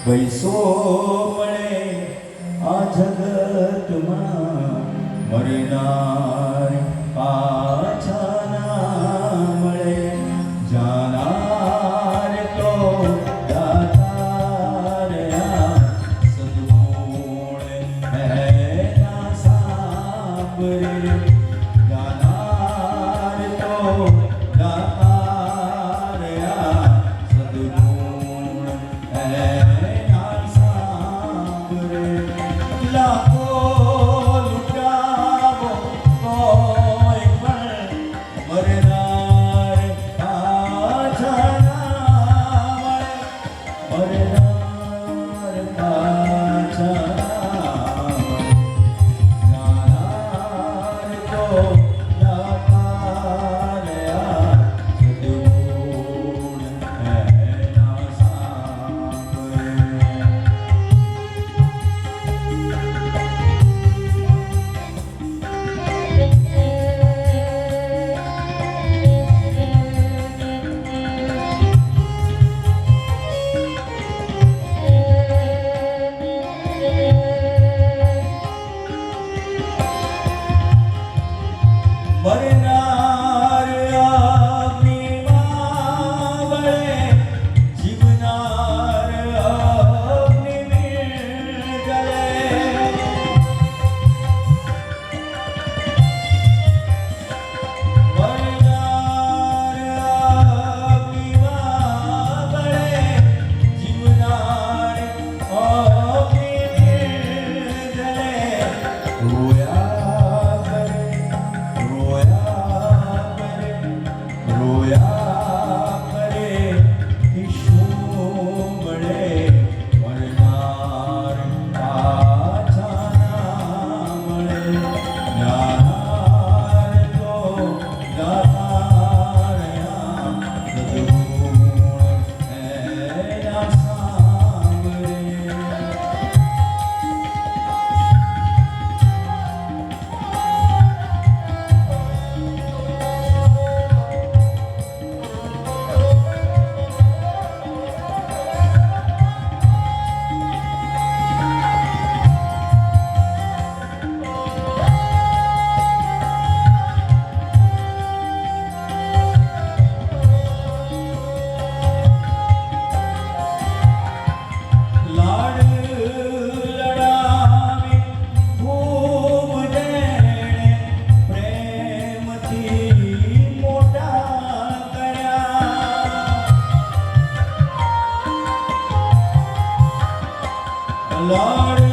પૈસો મળે આ જગતમાં મરનાર પાછા ના મળે. જાનાર તો દાતાર આ સદગુણ એના સાંભળે. જાનાર તો દાતાર આ સદગુણ એના સાંભળે. લાખો લૂંટાવો કોઈ પણ મરનાર પાછા ના મળે. મરનાર પાછા ના મળે. જાનાર તો દાતાર આ સદગુણ એના સાંભળે. મરનાર અગ્નિમાં વળે, જીવનાર અગ્નિમાં જળે. મરનાર અગ્નિમાં વળે, જીવનાર અગ્નિમાં જળે. રોયા કરે, રોયા કરે ઈશું મળે. મરનાર પાછા ના મળે. જાનાર તો દાતાર આ સદગુણ એના સાંભળે. લાડ લડાવી ખૂબ જેણે પ્રેમથી મોટા કર્યા. લાડ